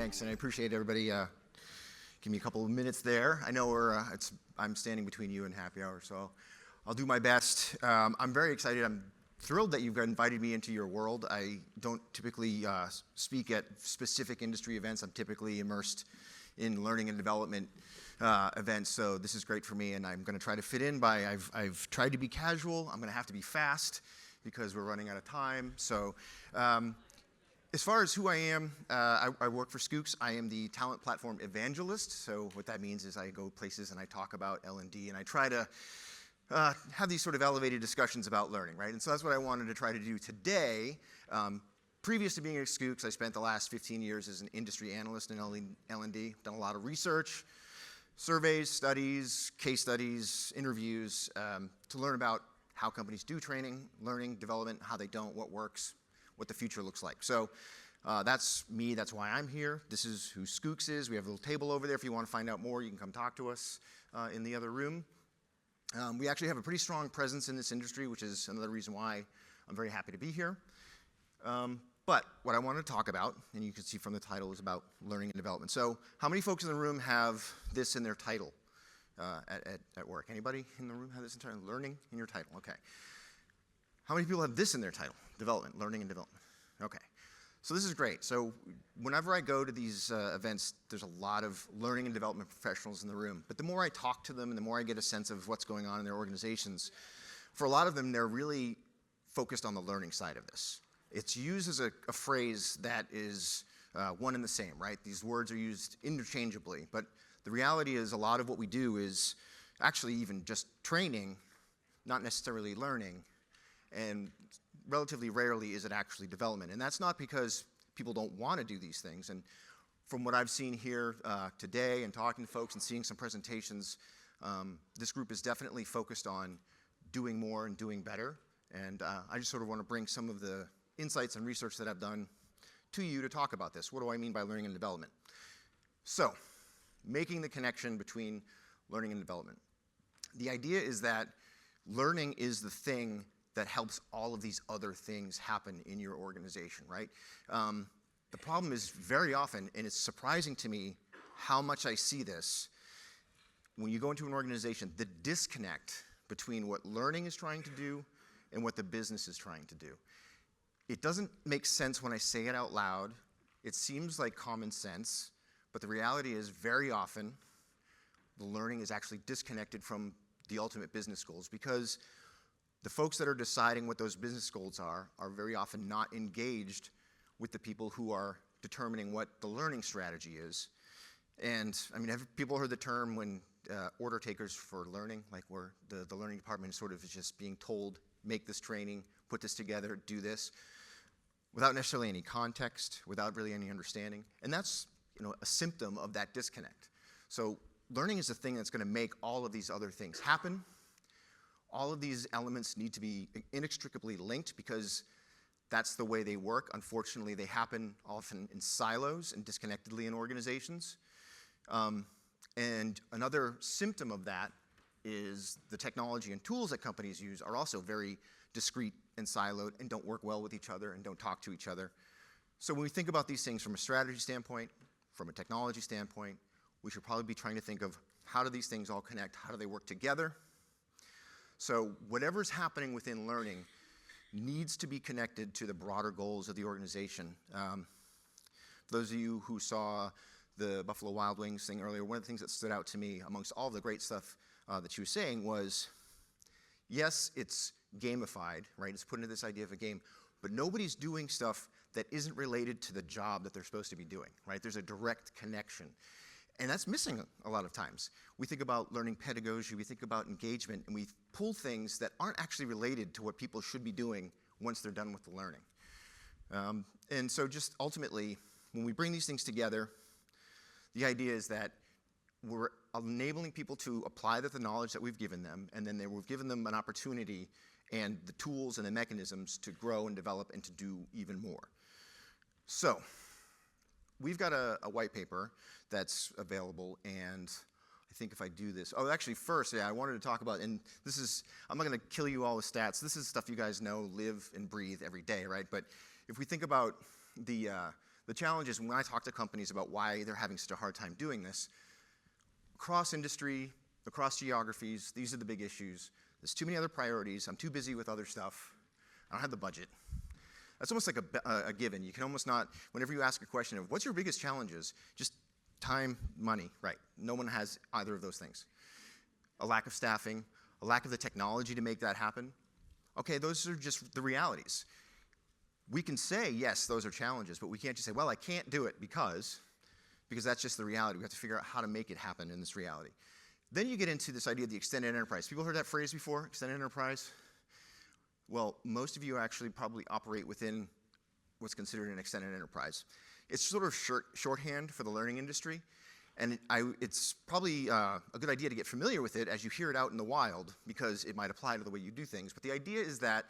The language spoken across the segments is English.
Thanks, and I appreciate everybody give me a couple of minutes there. I know I'm standing between you and happy hour, so I'll do my best. I'm very excited. I'm thrilled that you've invited me into your world. I don't typically speak at specific industry events. I'm typically immersed in learning and development events, so this is great for me, and I'm going to try to fit in I've tried to be casual. I'm going to have to be fast because we're running out of time. So as far as who I am, I work for Schoox. I am the talent platform evangelist. So what that means is I go places and I talk about L&D, and I try to have these sort of elevated discussions about learning, right? And so that's what I wanted to try to do today. Previous to being at Schoox, I spent the last 15 years as an industry analyst in L&D. Done a lot of research, surveys, studies, case studies, interviews to learn about how companies do training, learning, development, how they don't, what works, what the future looks like. So that's me. That's why I'm here. This is who Schoox is. We have a little table over there. If you want to find out more, you can come talk to us in the other room. We actually have a pretty strong presence in this industry, which is another reason why I'm very happy to be here. But what I want to talk about, and you can see from the title, is about learning and development. So how many folks in the room have this in their title at work? Anybody in the room have this in title? Learning in your title, okay. How many people have this in their title? Development, learning and development. Okay, so this is great. So whenever I go to these events, there's a lot of learning and development professionals in the room. But the more I talk to them and the more I get a sense of what's going on in their organizations, for a lot of them, they're really focused on the learning side of this. It's used as a phrase that is one and the same, right? These words are used interchangeably, but the reality is a lot of what we do is actually even just training, not necessarily learning, and relatively rarely is it actually development. And that's not because people don't want to do these things. And from what I've seen here today and talking to folks and seeing some presentations, this group is definitely focused on doing more and doing better. And I just sort of want to bring some of the insights and research that I've done to you to talk about this. What do I mean by learning and development? So, making the connection between learning and development. The idea is that learning is the thing that helps all of these other things happen in your organization, right? The problem is very often, and it's surprising to me how much I see this, when you go into an organization, the disconnect between what learning is trying to do and what the business is trying to do. It doesn't make sense when I say it out loud. It seems like common sense, but the reality is very often the learning is actually disconnected from the ultimate business goals, because the folks that are deciding what those business goals are very often not engaged with the people who are determining what the learning strategy is. And I mean, have people heard the term when order takers for learning, like where the learning department sort of is just being told, make this training, put this together, do this, without necessarily any context, without really any understanding. And that's, a symptom of that disconnect. So learning is the thing that's going to make all of these other things happen. All of these elements need to be inextricably linked because that's the way they work. Unfortunately, they happen often in silos and disconnectedly in organizations. And another symptom of that is the technology and tools that companies use are also very discrete and siloed and don't work well with each other and don't talk to each other. So when we think about these things from a strategy standpoint, from a technology standpoint, we should probably be trying to think of how do these things all connect, how do they work together? So whatever's happening within learning needs to be connected to the broader goals of the organization. For those of you who saw the Buffalo Wild Wings thing earlier, one of the things that stood out to me amongst all the great stuff that she was saying was, yes, it's gamified, right? It's put into this idea of a game, but nobody's doing stuff that isn't related to the job that they're supposed to be doing, right? There's a direct connection. And that's missing a lot of times. We think about learning pedagogy, we think about engagement, and we pull things that aren't actually related to what people should be doing once they're done with the learning. And so just ultimately, when we bring these things together, the idea is that we're enabling people to apply the knowledge that we've given them, and then we've given them an opportunity and the tools and the mechanisms to grow and develop and to do even more. So, we've got a white paper that's available, and I think if I do this, actually first, I wanted to talk about, and this is, I'm not going to kill you all with stats. This is stuff you guys know, live and breathe every day, right? But if we think about the The challenge is when I talk to companies about why they're having such a hard time doing this, across industry, across geographies, these are the big issues. There's too many other priorities. I'm too busy with other stuff. I don't have the budget. That's almost like a given. You can almost not, whenever you ask a question of what's your biggest challenges, just time, money, right? No one has either of those things. A lack of staffing, a lack of the technology to make that happen. Okay, those are just the realities. We can say, yes, those are challenges, but we can't just say, well, I can't do it because that's just the reality. We have to figure out how to make it happen in this reality. Then you get into this idea of the extended enterprise. People heard that phrase before, extended enterprise? Well, most of you actually probably operate within what's considered an extended enterprise. It's sort of shorthand for the learning industry, and it's probably a good idea to get familiar with it as you hear it out in the wild, because it might apply to the way you do things. But the idea is that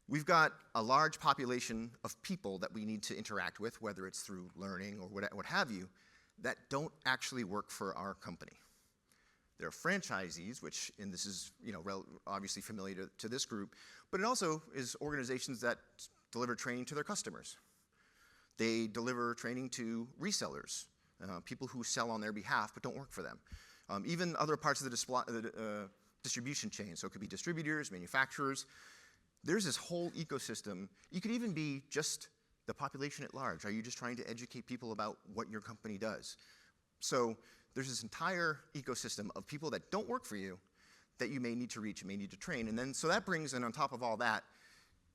we've got a large population of people that we need to interact with, whether it's through learning or what have you, that don't actually work for our company. There are franchisees, which, and this is obviously familiar to this group, but it also is organizations that deliver training to their customers. They deliver training to resellers, people who sell on their behalf but don't work for them. Even other parts of the distribution chain, so it could be distributors, manufacturers. There's this whole ecosystem. You could even be just the population at large. Are you just trying to educate people about what your company does? So there's this entire ecosystem of people that don't work for you that you may need to reach, you may need to train. And then, so that brings in, on top of all that,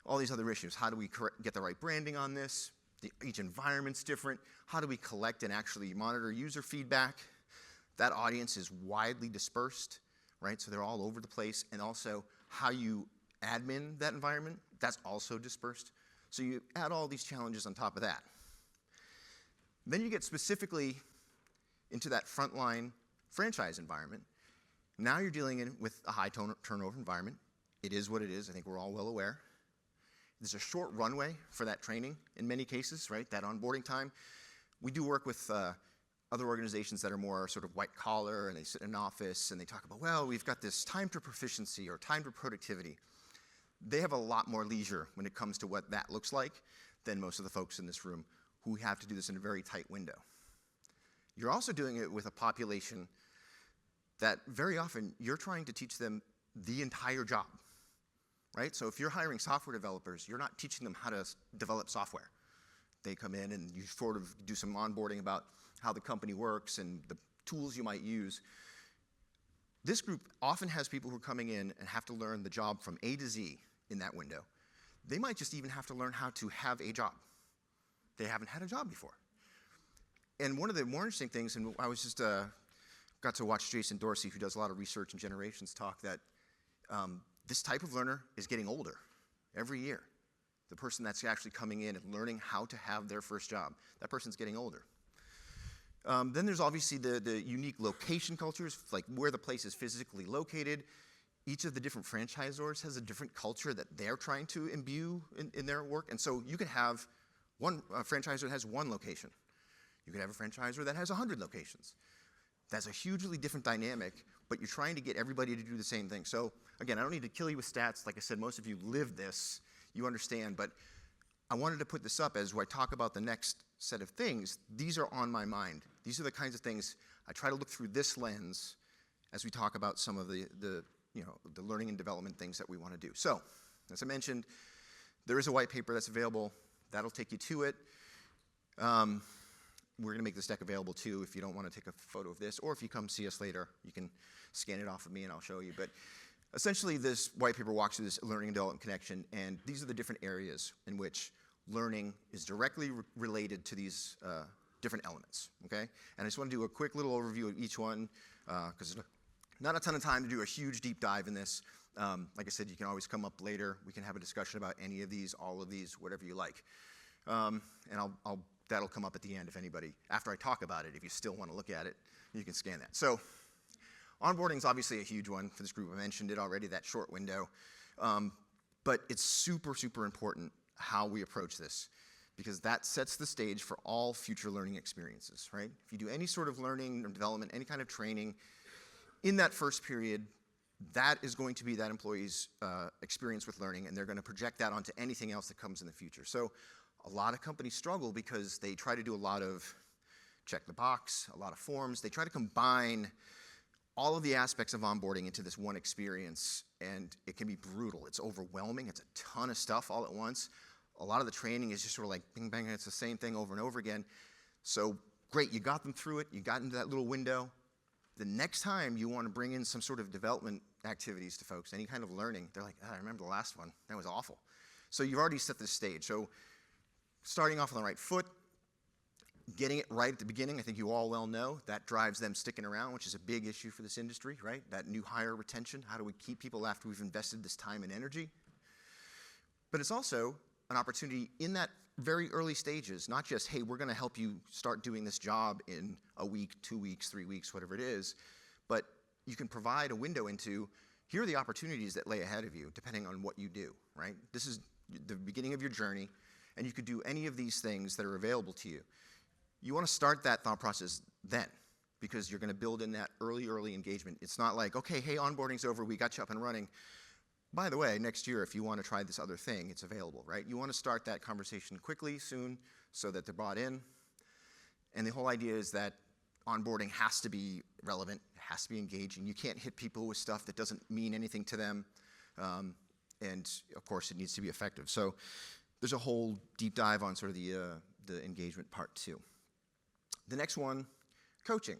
all these other issues. How do we get the right branding on this? Each environment's different. How do we collect and actually monitor user feedback? That audience is widely dispersed, right? So they're all over the place. And also, how you admin that environment, that's also dispersed. So you add all these challenges on top of that. Then you get specifically into that frontline franchise environment. Now you're dealing with a high turnover environment. It is what it is. I think we're all well aware. There's a short runway for that training in many cases, right? That onboarding time. We do work with other organizations that are more sort of white collar, and they sit in an office and they talk about, well, we've got this time to proficiency or time to productivity. They have a lot more leisure when it comes to what that looks like than most of the folks in this room who have to do this in a very tight window. You're also doing it with a population that very often you're trying to teach them the entire job, right? So if you're hiring software developers, you're not teaching them how to develop software. They come in and you sort of do some onboarding about how the company works and the tools you might use. This group often has people who are coming in and have to learn the job from A to Z in that window. They might just even have to learn how to have a job. They haven't had a job before. And one of the more interesting things, and I was just got to watch Jason Dorsey, who does a lot of research and generations, talk that this type of learner is getting older every year. The person that's actually coming in and learning how to have their first job, that person's getting older. Then there's obviously the unique location cultures, like where the place is physically located. Each of the different franchisors has a different culture that they're trying to imbue in their work. And so you could have one franchisor that has one location. You could have a franchisor that has 100 locations. That's a hugely different dynamic, but you're trying to get everybody to do the same thing. So again, I don't need to kill you with stats. Like I said, most of you live this, you understand, but I wanted to put this up as I talk about the next set of things. These are on my mind. These are the kinds of things I try to look through this lens as we talk about some of the learning and development things that we want to do. So, as I mentioned, there is a white paper that's available. That'll take you to it. We're going to make this deck available too if you don't want to take a photo of this, or if you come see us later, you can scan it off of me and I'll show you. But essentially, this white paper walks through this learning and development connection, and these are the different areas in which learning is directly related to these different elements, okay? And I just want to do a quick little overview of each one, because there's not a ton of time to do a huge deep dive in this. Like I said, you can always come up later. We can have a discussion about any of these, all of these, whatever you like. And that'll come up at the end if anybody, after I talk about it, if you still want to look at it, you can scan that. So onboarding is obviously a huge one for this group. I mentioned it already, that short window. But it's super, super important how we approach this, because that sets the stage for all future learning experiences, right? If you do any sort of learning or development, any kind of training, in that first period, that is going to be that employee's experience with learning, and they're going to project that onto anything else that comes in the future. So A lot of companies struggle because they try to do a lot of check the box, a lot of forms. They try to combine all of the aspects of onboarding into this one experience, and it can be brutal. It's overwhelming. It's a ton of stuff all at once. A lot of the training is just sort of like bing, bang, it's the same thing over and over again. So great, you got them through it. You got into that little window. The next time you want to bring in some sort of development activities to folks, any kind of learning, they're like, I remember the last one. That was awful. So you've already set the stage. So starting off on the right foot, getting it right at the beginning, I think you all well know, that drives them sticking around, which is a big issue for this industry, right? That new hire retention. How do we keep people after we've invested this time and energy? But it's also an opportunity in that very early stages, not just, hey, we're going to help you start doing this job in a week, 2 weeks, 3 weeks, whatever it is, but you can provide a window into, here are the opportunities that lay ahead of you, depending on what you do, right? This is the beginning of your journey, and you could do any of these things that are available to you. You want to start that thought process then, because you're going to build in that early engagement. It's not like, okay, hey, onboarding's over, we got you up and running. By the way, next year, if you want to try this other thing, it's available, right? You want to start that conversation quickly, soon, so that they're bought in. And the whole idea is that onboarding has to be relevant, it has to be engaging. You can't hit people with stuff that doesn't mean anything to them. And of course, it needs to be effective. So there's a whole deep dive on sort of the engagement part too. The next one, coaching.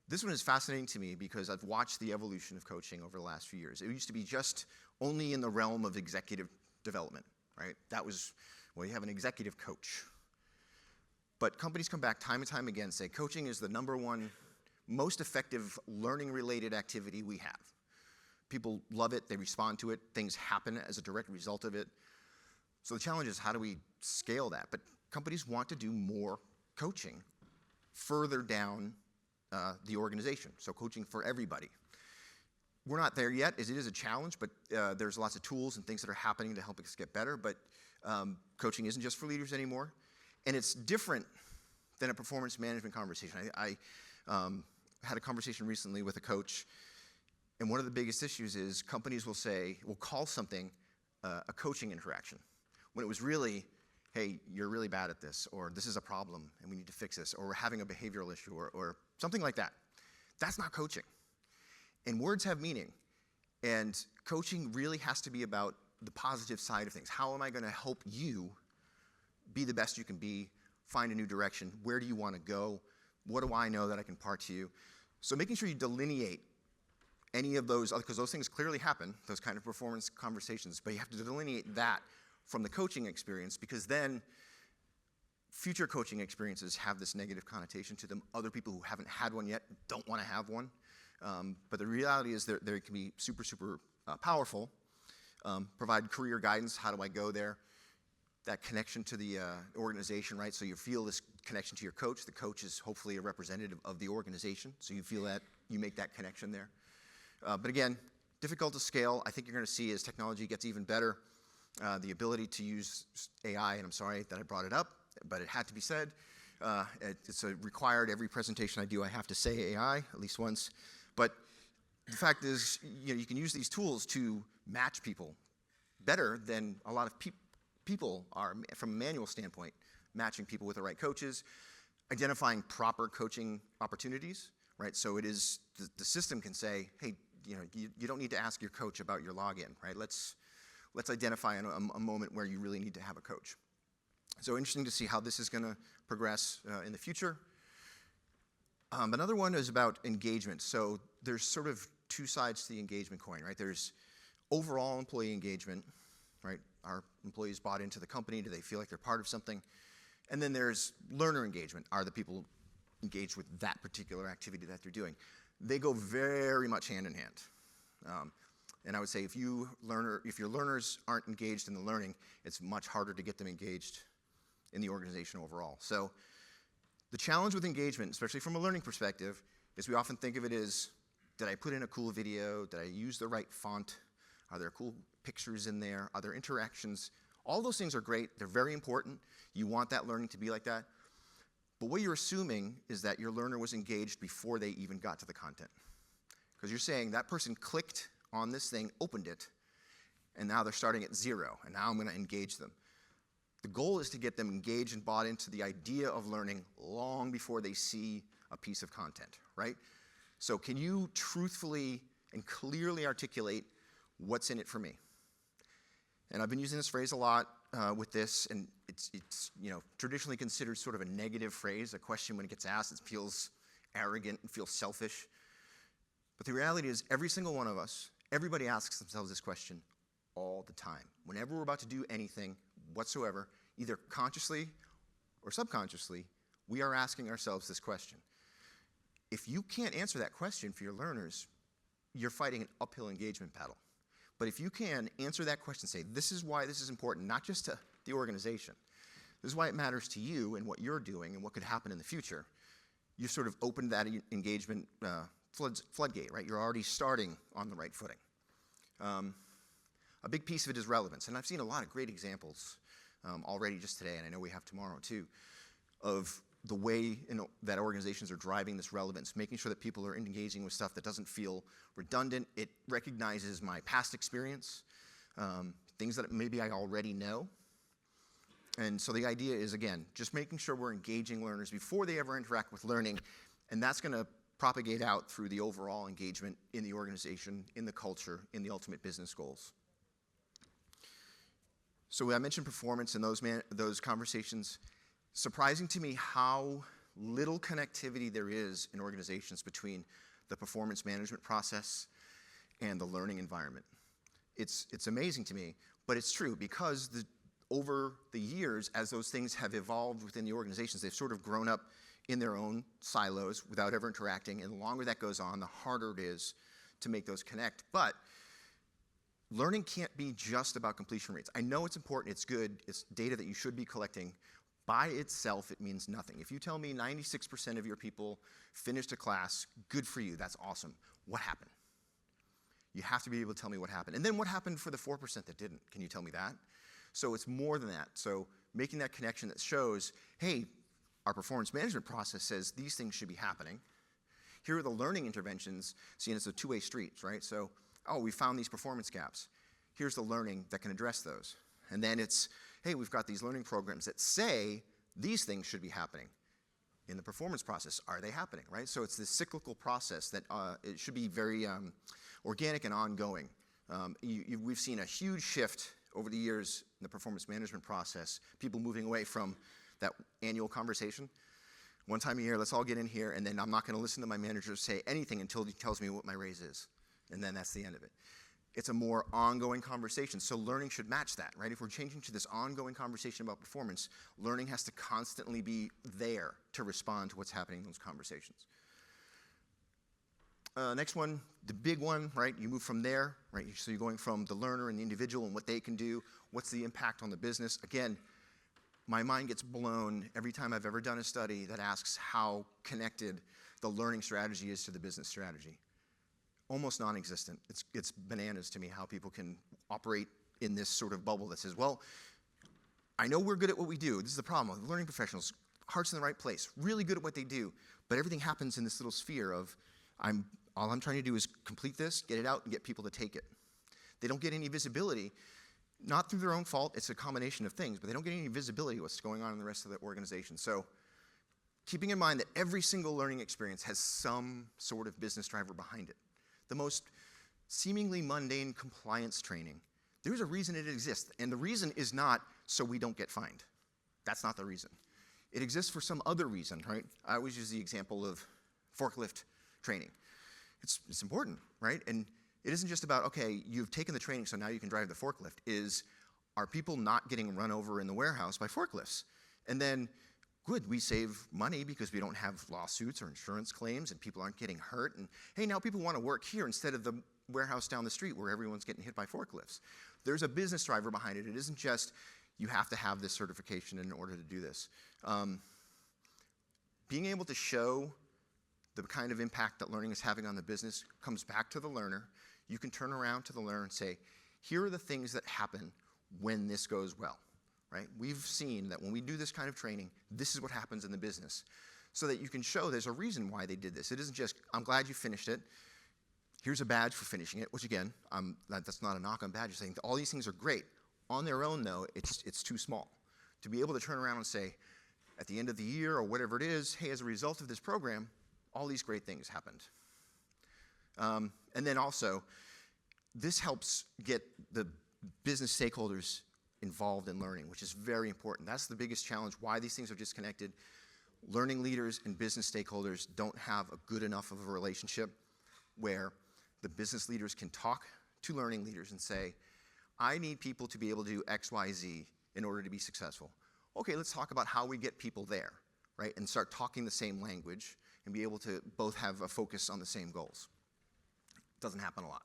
This one is fascinating to me because I've watched the evolution of coaching over the last few years. It used to be just only in the realm of executive development, right? That was, well, you have an executive coach. But companies come back time and time again and say, coaching is the #1 most effective learning-related activity we have. People love it, they respond to it, things happen as a direct result of it. So the challenge is, how do we scale that? But companies want to do more coaching further down the organization, so coaching for everybody. We're not there yet, as it is a challenge, but there's lots of tools and things that are happening to help us get better, but coaching isn't just for leaders anymore, and it's different than a performance management conversation. I had a conversation recently with a coach, and one of the biggest issues is companies will say, we'll call something a coaching interaction, when it was really, hey, you're really bad at this, or this is a problem and we need to fix this, or we're having a behavioral issue, or something like that. That's not coaching. And words have meaning. And coaching really has to be about the positive side of things. How am I going to help you be the best you can be, find a new direction? Where do you want to go? What do I know that I can impart to you? So making sure you delineate any of those, because those things clearly happen, those kind of performance conversations, but you have to delineate that from the coaching experience, because then future coaching experiences have this negative connotation to them. Other people who haven't had one yet don't want to have one. But the reality is they can be super, super powerful. Provide career guidance. How do I go there? That connection to the organization, right? So you feel this connection to your coach. The coach is hopefully a representative of the organization. So you feel that, you make that connection there. But again, difficult to scale. I think you're going to see as technology gets even better, the ability to use AI, and I'm sorry that I brought it up, but it had to be said. It's required. Every presentation I do, I have to say AI at least once. But the fact is, you can use these tools to match people better than a lot of people are, from a manual standpoint, matching people with the right coaches, identifying proper coaching opportunities, right? So it is, the system can say, hey, you don't need to ask your coach about your login, right? Let's identify a moment where you really need to have a coach. So interesting to see how this is going to progress in the future. Another one is about engagement. So there's sort of two sides to the engagement coin, right? There's overall employee engagement, right? Are employees bought into the company? Do they feel like they're part of something? And then there's learner engagement. Are the people engaged with that particular activity that they're doing? They go very much hand in hand. And I would say if your learners aren't engaged in the learning, it's much harder to get them engaged in the organization overall. So the challenge with engagement, especially from a learning perspective, is we often think of it as, did I put in a cool video? Did I use the right font? Are there cool pictures in there? Are there interactions? All those things are great. They're very important. You want that learning to be like that. But what you're assuming is that your learner was engaged before they even got to the content. Because you're saying that person clicked on this thing, opened it, and now they're starting at 0, and now I'm going to engage them. The goal is to get them engaged and bought into the idea of learning long before they see a piece of content, right? So can you truthfully and clearly articulate what's in it for me? And I've been using this phrase a lot with this, and it's traditionally considered sort of a negative phrase. A question, when it gets asked, it feels arrogant and feels selfish. But the reality is, every single one of us, everybody asks themselves this question all the time. Whenever we're about to do anything whatsoever, either consciously or subconsciously, we are asking ourselves this question. If you can't answer that question for your learners, you're fighting an uphill engagement battle. But if you can answer that question, say, this is why this is important, not just to the organization. This is why it matters to you and what you're doing and what could happen in the future. You sort of opened that engagement floodgate, right? You're already starting on the right footing. A big piece of it is relevance. And I've seen a lot of great examples already just today, and I know we have tomorrow too, of the way that organizations are driving this relevance, making sure that people are engaging with stuff that doesn't feel redundant. It recognizes my past experience, things that maybe I already know. And so the idea is, again, just making sure we're engaging learners before they ever interact with learning, and that's going to propagate out through the overall engagement in the organization, in the culture, in the ultimate business goals. So I mentioned performance in those conversations. Surprising to me how little connectivity there is in organizations between the performance management process and the learning environment. It's amazing to me, but it's true, because over the years, as those things have evolved within the organizations, they've sort of grown up in their own silos without ever interacting, and the longer that goes on, the harder it is to make those connect. But learning can't be just about completion rates. I know it's important, it's good, it's data that you should be collecting. By itself, it means nothing. If you tell me 96% of your people finished a class, good for you, that's awesome. What happened? You have to be able to tell me what happened. And then what happened for the 4% that didn't? Can you tell me that? So it's more than that. So making that connection that shows, hey, our performance management process says these things should be happening. Here are the learning interventions, seeing it's a two-way street, right? So, we found these performance gaps. Here's the learning that can address those. And then it's, hey, we've got these learning programs that say these things should be happening. In the performance process, are they happening, right? So it's this cyclical process that it should be very organic and ongoing. We've seen a huge shift over the years in the performance management process, people moving away from that annual conversation. One time a year, let's all get in here, and then I'm not going to listen to my manager say anything until he tells me what my raise is. And then that's the end of it. It's a more ongoing conversation, so learning should match that, right? If we're changing to this ongoing conversation about performance, learning has to constantly be there to respond to what's happening in those conversations. Next one, the big one, right? You move from there, right? So you're going from the learner and the individual and what they can do. What's the impact on the business? Again, my mind gets blown every time I've ever done a study that asks how connected the learning strategy is to the business strategy. Almost non-existent. It's bananas to me how people can operate in this sort of bubble that says, well, I know we're good at what we do. This is the problem. Learning professionals, heart's in the right place, really good at what they do, but everything happens in this little sphere of all I'm trying to do is complete this, get it out, and get people to take it. They don't get any visibility, not through their own fault. It's a combination of things, but they don't get any visibility of what's going on in the rest of the organization. So keeping in mind that every single learning experience has some sort of business driver behind it. The most seemingly mundane compliance training, there's a reason it exists. And the reason is not so we don't get fined. That's not the reason. It exists for some other reason, right? I always use the example of forklift training. It's important, right? And it isn't just about, okay, you've taken the training, so now you can drive the forklift. Are people not getting run over in the warehouse by forklifts? And then, good, we save money because we don't have lawsuits or insurance claims and people aren't getting hurt. And hey, now people want to work here instead of the warehouse down the street where everyone's getting hit by forklifts. There's a business driver behind it. It isn't just you have to have this certification in order to do this. Being able to show the kind of impact that learning is having on the business comes back to the learner. You can turn around to the learner and say, here are the things that happen when this goes well, right? We've seen that when we do this kind of training, this is what happens in the business. So that you can show there's a reason why they did this. It isn't just, I'm glad you finished it. Here's a badge for finishing it, which again, that's not a knock on badges. Saying all these things are great. On their own, though, it's too small. to be able to turn around and say, at the end of the year or whatever it is, hey, as a result of this program, all these great things happened. And then also, this helps get the business stakeholders involved in learning, which is very important. That's the biggest challenge, why these things are disconnected. Learning leaders and business stakeholders don't have a good enough of a relationship where the business leaders can talk to learning leaders and say, I need people to be able to do X, Y, Z in order to be successful. Okay, let's talk about how we get people there, right? And start talking the same language and be able to both have a focus on the same goals. Doesn't happen a lot.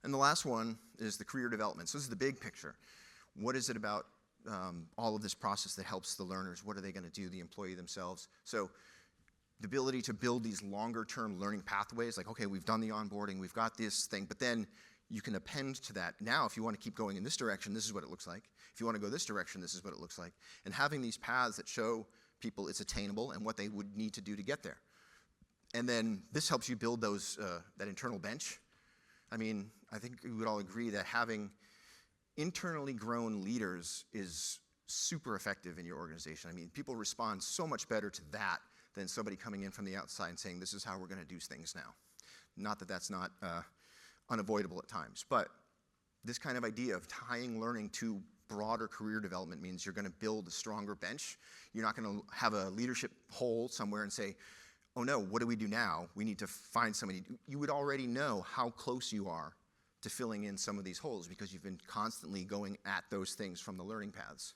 And the last one is the career development. So this is the big picture. What is it about all of this process that helps the learners? What are they going to do, the employee themselves? So the ability to build these longer-term learning pathways, like, okay, we've done the onboarding, we've got this thing, but then you can append to that. Now, if you want to keep going in this direction, this is what it looks like. If you want to go this direction, this is what it looks like. And having these paths that show people it's attainable and what they would need to do to get there. And then this helps you build those that internal bench. I mean, I think we would all agree that having internally grown leaders is super effective in your organization. I mean, people respond so much better to that than somebody coming in from the outside and saying, this is how we're going to do things now. Not that that's not unavoidable at times, but this kind of idea of tying learning to broader career development means you're going to build a stronger bench. You're not going to have a leadership hole somewhere and say, oh no, what do we do now? We need to find somebody. You would already know how close you are to filling in some of these holes because you've been constantly going at those things from the learning paths.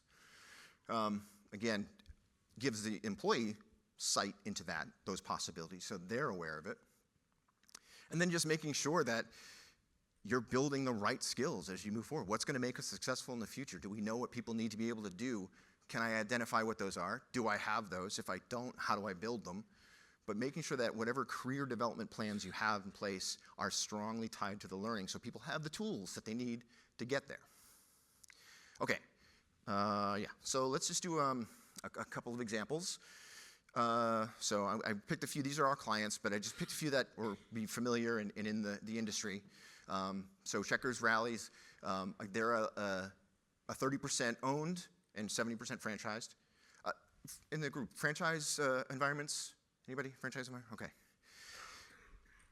Again, gives the employee sight into that, those possibilities, so they're aware of it. And then just making sure that you're building the right skills as you move forward. What's going to make us successful in the future? Do we know what people need to be able to do? Can I identify what those are? Do I have those? If I don't, how do I build them? But making sure that whatever career development plans you have in place are strongly tied to the learning so people have the tools that they need to get there. Okay, yeah, so let's just do a couple of examples. So I picked a few, these are our clients, but I just picked a few that will be familiar and in the industry. So Checkers Rallies, they're a 30% owned and 70% franchised. In the group, franchise environments, anybody? Franchise environment? Okay.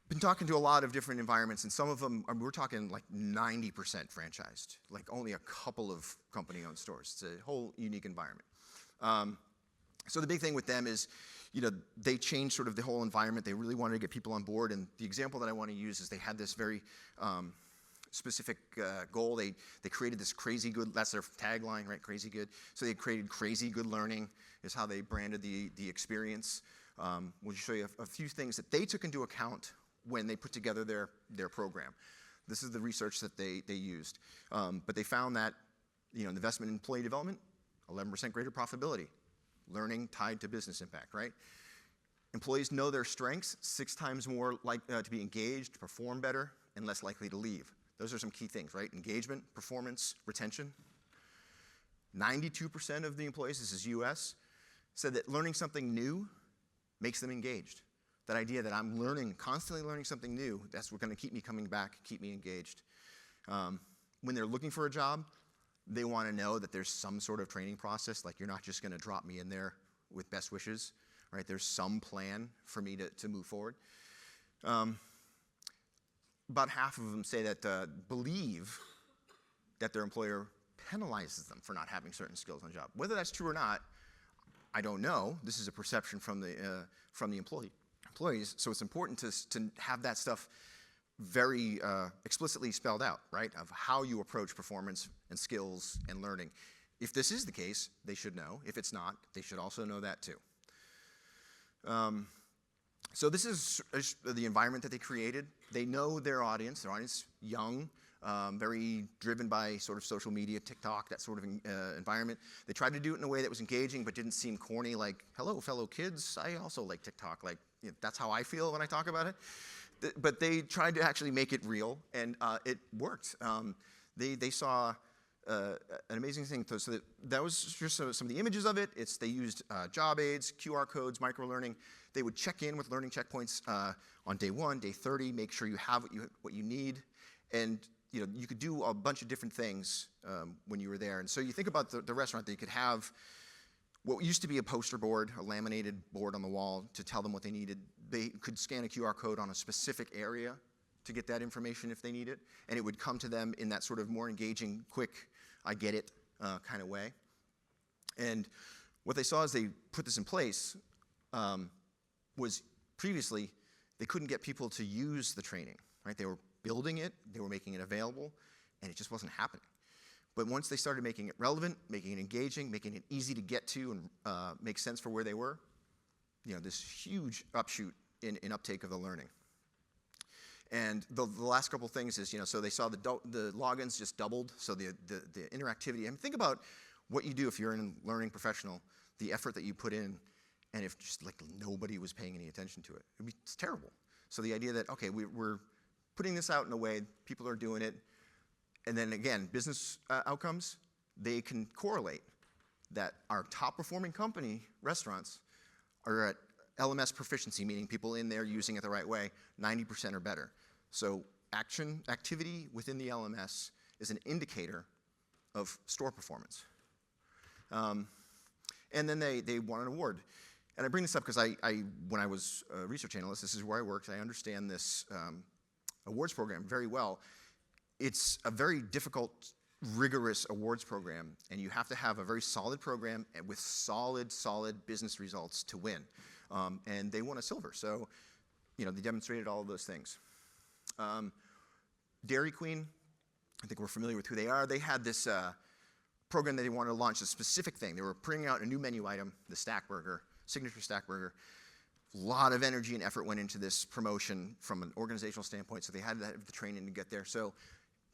Been talking to a lot of different environments, and some of them, we're talking like 90% franchised, like only a couple of company-owned stores. It's a whole unique environment. So the big thing with them is, they changed sort of the whole environment. They really wanted to get people on board, and the example that I want to use is they had this very specific goal. They created this crazy good, that's their tagline, right, crazy good. So they created crazy good learning is how they branded the experience. We'll show you a few things that they took into account when they put together their program. This is the research that they used. But they found that, investment in employee development, 11% greater profitability. Learning tied to business impact, right? Employees know their strengths, 6 times more to be engaged, perform better, and less likely to leave. Those are some key things, right? Engagement, performance, retention. 92% of the employees, this is US, said that learning something new makes them engaged. That idea that I'm constantly learning something new, that's what's going to keep me coming back, keep me engaged. When they're looking for a job, they want to know that there's some sort of training process, like you're not just going to drop me in there with best wishes, right? There's some plan for me to move forward. About half of them say that believe that their employer penalizes them for not having certain skills on the job. Whether that's true or not, I don't know. This is a perception from the employees, so it's important to have that stuff very explicitly spelled out, right, of how you approach performance and skills and learning. If this is the case, they should know. If it's not, they should also know that too. So this is the environment that they created. They know their audience young, very driven by sort of social media, TikTok, that sort of environment. They tried to do it in a way that was engaging but didn't seem corny, like, hello, fellow kids, I also like TikTok. Like, that's how I feel when I talk about it. But they tried to actually make it real, and it worked. They saw an amazing thing. So that was just some of the images of it. They used job aids, QR codes, micro-learning. They would check in with learning checkpoints on day 1, day 30, make sure you have what you need. And you could do a bunch of different things when you were there. And so you think about the restaurant, they could have what used to be a poster board, a laminated board on the wall to tell them what they needed. They could scan a QR code on a specific area to get that information if they need it, and it would come to them in that sort of more engaging, quick, I get it kind of way. And what they saw as they put this in place was previously they couldn't get people to use the training, right? They were building it, they were making it available, and it just wasn't happening. But once they started making it relevant, making it engaging, making it easy to get to and make sense for where they were, this huge upshoot in uptake of the learning. And the last couple things is, so they saw the logins just doubled, so the interactivity. I mean, think about what you do if you're a learning professional, the effort that you put in, and if just like nobody was paying any attention to it. It's terrible. So the idea that, okay, we're putting this out in a way, people are doing it, and then again, business outcomes, they can correlate that our top performing company, restaurants, are at LMS proficiency, meaning people in there using it the right way, 90% or better. So activity within the LMS is an indicator of store performance. And then they won an award. And I bring this up because when I was a research analyst, this is where I worked, I understand this awards program very well. It's a very difficult, rigorous awards program, and you have to have a very solid program with solid business results to win. And they won a silver, so they demonstrated all of those things. Dairy Queen, I think we're familiar with who they are. They had this program that they wanted to launch, a specific thing. They were bringing out a new menu item, the Stack Burger, signature Stack Burger. A lot of energy and effort went into this promotion from an organizational standpoint, so they had to have the training to get there. So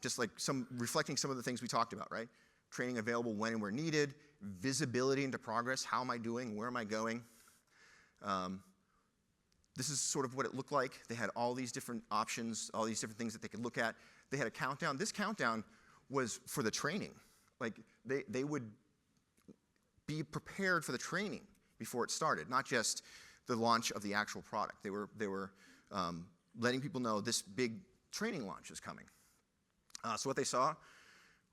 just like reflecting some of the things we talked about, right? Training available when and where needed, visibility into progress, how am I doing, where am I going? This is sort of what it looked like. They had all these different options, all these different things that they could look at. They had a countdown. This countdown was for the training. Like they would be prepared for the training before it started, not just the launch of the actual product. They were letting people know this big training launch is coming. So what they saw,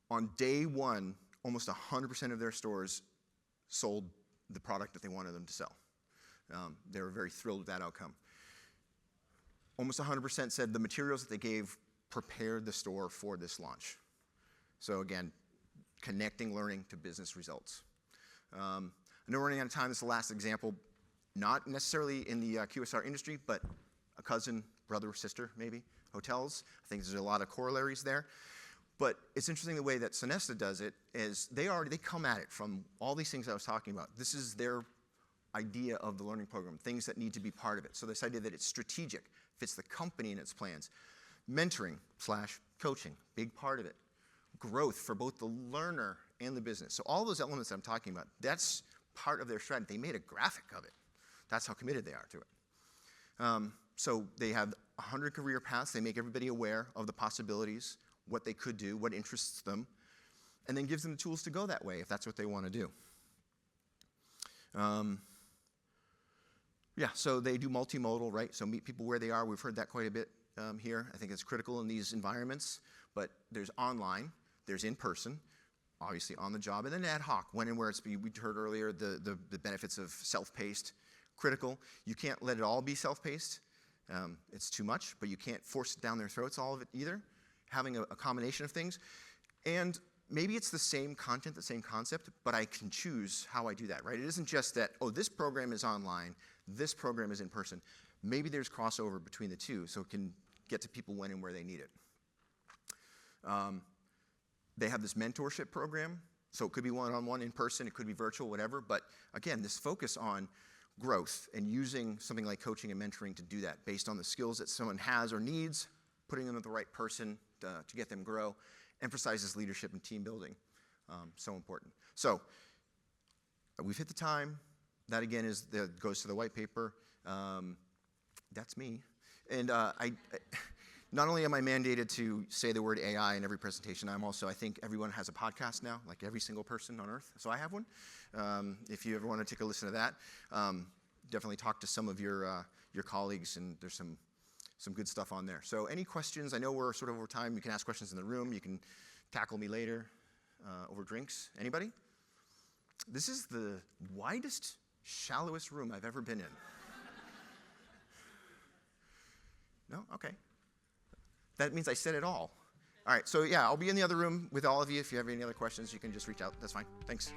on day one, almost 100% of their stores sold the product that they wanted them to sell. They were very thrilled with that outcome. Almost 100% said the materials that they gave prepared the store for this launch. So again, connecting learning to business results. I know we're running out of time. This is the last example, not necessarily in the QSR industry, but a cousin, brother, sister, maybe, hotels. I think there's a lot of corollaries there. But it's interesting the way that Sonesta does it is they come at it from all these things I was talking about. This is their idea of the learning program, things that need to be part of it. So this idea that it's strategic, fits the company and its plans. Mentoring / coaching, big part of it. Growth for both the learner and the business. So all those elements that I'm talking about, that's part of their strategy. They made a graphic of it. That's how committed they are to it. So they have 100 career paths. They make everybody aware of the possibilities, what they could do, what interests them, and then gives them the tools to go that way if that's what they want to do. So they do multimodal, right? So meet people where they are. We've heard that quite a bit here. I think it's critical in these environments. But there's online, there's in person, obviously on the job, and then ad hoc, when and where it's. We heard earlier the benefits of self-paced, critical. You can't let it all be self-paced. It's too much, but you can't force it down their throats, all of it either. Having a combination of things. And maybe it's the same content, the same concept, but I can choose how I do that, right? It isn't just that, this program is online, this program is in person. Maybe there's crossover between the two, so it can get to people when and where they need it. They have this mentorship program, so it could be one-on-one in person, it could be virtual, whatever, but again, this focus on growth and using something like coaching and mentoring to do that based on the skills that someone has or needs, putting them with the right person to get them grow, emphasizes leadership and team building, so important. So we've hit the time. That again goes to the white paper. That's me. And not only am I mandated to say the word AI in every presentation, I think everyone has a podcast now, like every single person on earth. So I have one. If you ever want to take a listen to that, definitely talk to some of your colleagues, and there's some some good stuff on there. So any questions? I know we're sort of over time. You can ask questions in the room. You can tackle me later over drinks. Anybody? This is the widest, shallowest room I've ever been in. No? Okay. That means I said it all. All right, so yeah, I'll be in the other room with all of you. If you have any other questions, you can just reach out. That's fine. Thanks.